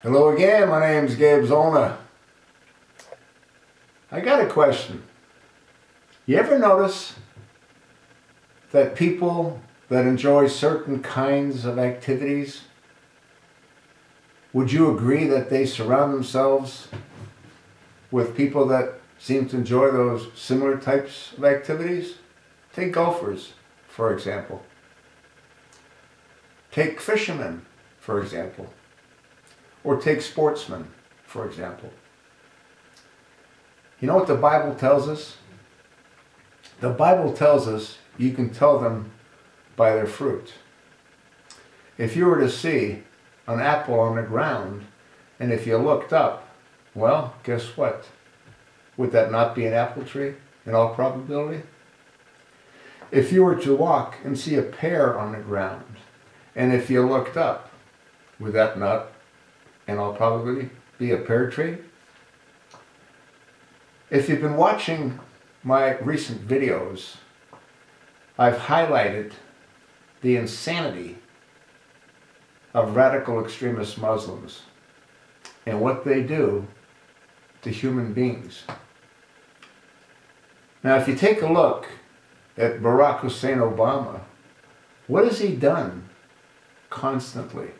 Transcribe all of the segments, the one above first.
Hello again, my name's Gabe Zolna. I got a question. You ever notice that people that enjoy certain kinds of activities, would you agree that they surround themselves with people that seem to enjoy those similar types of activities? Take golfers, for example. Take fishermen, for example. Or take sportsmen, for example. You know what the Bible tells us? The Bible tells us you can tell them by their fruit. If you were to see an apple on the ground, and if you looked up, well, guess what? Would that not be an apple tree in all probability? If you were to walk and see a pear on the ground, and if you looked up, would that not in all probability be a pear tree? If you've been watching my recent videos, I've highlighted the insanity of radical extremist Muslims and what they do to human beings. Now, if you take a look at Barack Hussein Obama, what has he done constantly?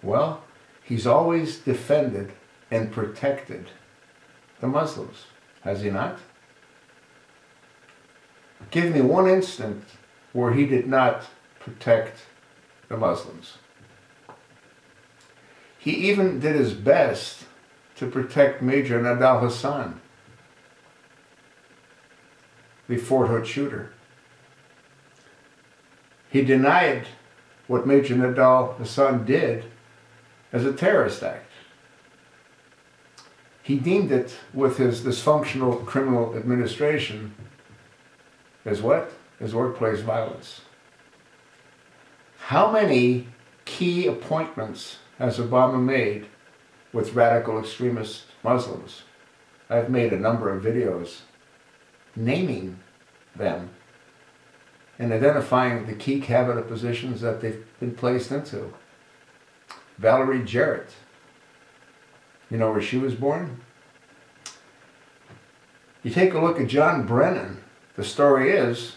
Well, he's always defended and protected the Muslims, has he not? Give me one instant where he did not protect the Muslims. He even did his best to protect Major Nadal Hassan, the Fort Hood shooter. He denied what Major Nadal Hassan did as a terrorist act. He deemed it, with his dysfunctional criminal administration, as what? As workplace violence. How many key appointments has Obama made with radical extremist Muslims? I've made a number of videos naming them and identifying the key cabinet positions that they've been placed into. Valerie Jarrett, you know where she was born? You take a look at John Brennan, the story is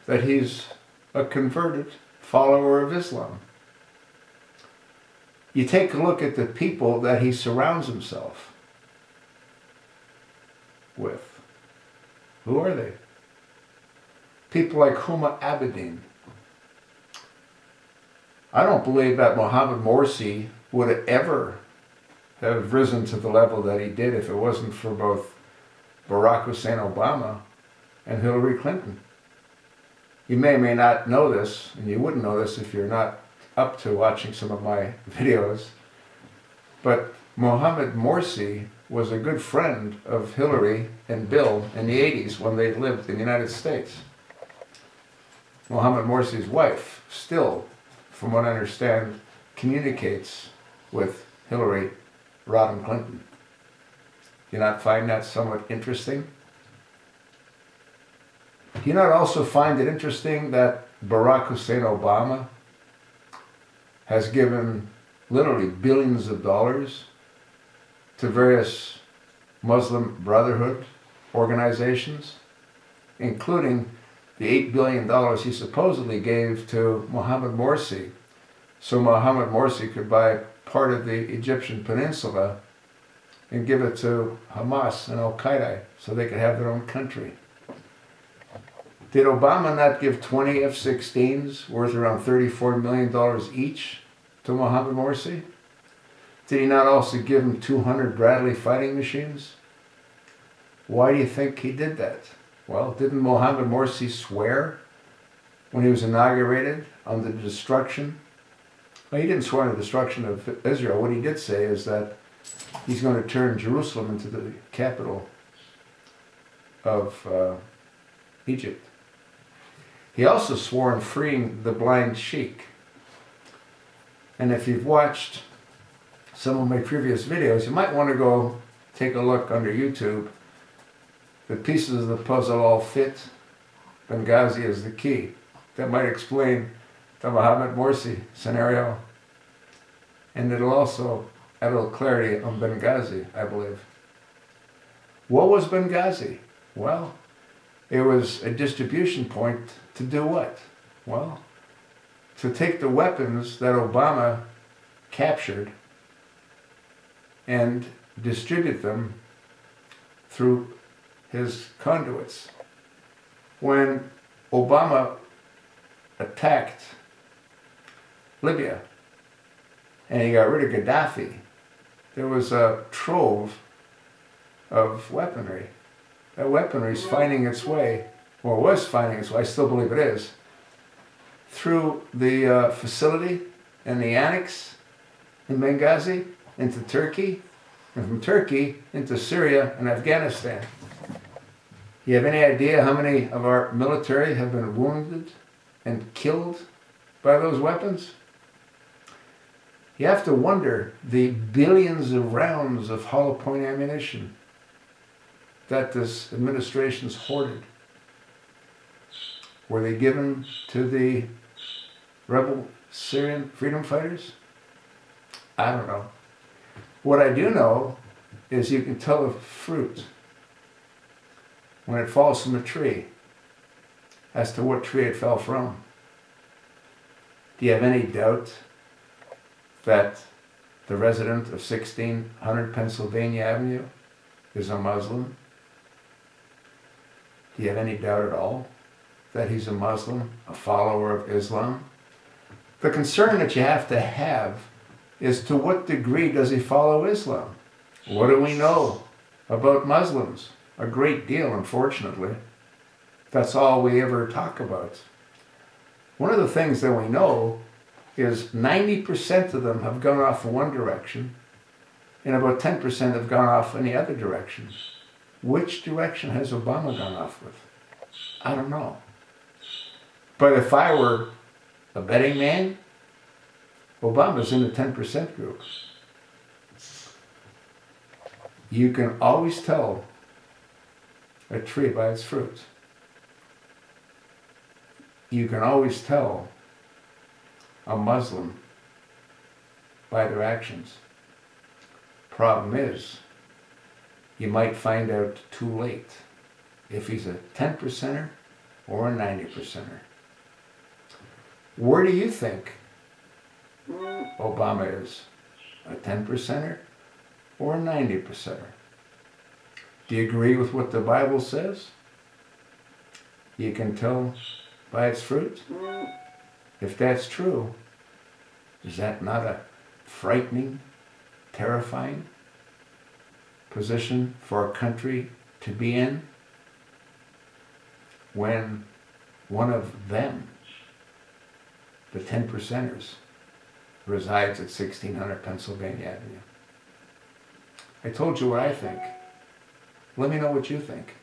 that he's a converted follower of Islam. You take a look at the people that he surrounds himself with. Who are they? People like Huma Abedin. I don't believe that Mohammed Morsi would have ever have risen to the level that he did if it wasn't for both Barack Hussein Obama and Hillary Clinton. You may or may not know this, and you wouldn't know this if you're not up to watching some of my videos, but Mohammed Morsi was a good friend of Hillary and Bill in the 80s when they lived in the United States. Mohammed Morsi's wife still, from what I understand, communicates with Hillary Rodham Clinton. Do you not find that somewhat interesting? Do you not also find it interesting that Barack Hussein Obama has given literally billions of dollars to various Muslim Brotherhood organizations, including the $8 billion he supposedly gave to Mohammed Morsi, so Mohammed Morsi could buy part of the Egyptian peninsula and give it to Hamas and al-Qaeda so they could have their own country. Did Obama not give 20 F-16s worth around $34 million each to Mohammed Morsi? Did he not also give him 200 Bradley fighting machines? Why do you think he did that? Well, didn't Mohammed Morsi swear when he was inaugurated on the destruction? Well, he didn't swear on the destruction of Israel. What he did say is that he's going to turn Jerusalem into the capital of Egypt. He also swore in freeing the blind sheik. And if you've watched some of my previous videos, you might want to go take a look under YouTube. The pieces of the puzzle all fit. Benghazi is the key. That might explain the Mohammed Morsi scenario. And it'll also a little clarity on Benghazi, I believe. What was Benghazi? Well, it was a distribution point to do what? Well, to take the weapons that Obama captured and distribute them through his conduits. When Obama attacked Libya and he got rid of Gaddafi, there was a trove of weaponry. That weaponry is finding its way, or was finding its way, I still believe it is, through the facility and the annex in Benghazi into Turkey, and from Turkey into Syria and Afghanistan. You have any idea how many of our military have been wounded and killed by those weapons? You have to wonder the billions of rounds of hollow point ammunition that this administration's hoarded. Were they given to the rebel Syrian freedom fighters? I don't know. What I do know is you can tell a fruit when it falls from a tree as to what tree it fell from. Do you have any doubt that the resident of 1600 Pennsylvania Avenue is a Muslim? Do you have any doubt at all that he's a Muslim, a follower of Islam? The concern that you have to have is to what degree does he follow Islam? What do we know about Muslims? A great deal, unfortunately. That's all we ever talk about. One of the things that we know is 90% of them have gone off in one direction and about 10% have gone off in the other direction. Which direction has Obama gone off with? I don't know. But if I were a betting man, Obama's in the 10% group. You can always tell a tree by its fruit. You can always tell a Muslim by their actions. Problem is, you might find out too late if he's a 10%er or a 90%er. Where do you think Obama is? A 10%er or a 90%er? Do you agree with what the Bible says? You can tell by its fruit? If that's true, is that not a frightening, terrifying position for a country to be in when one of them, the 10%ers, resides at 1600 Pennsylvania Avenue? I told you what I think. Let me know what you think.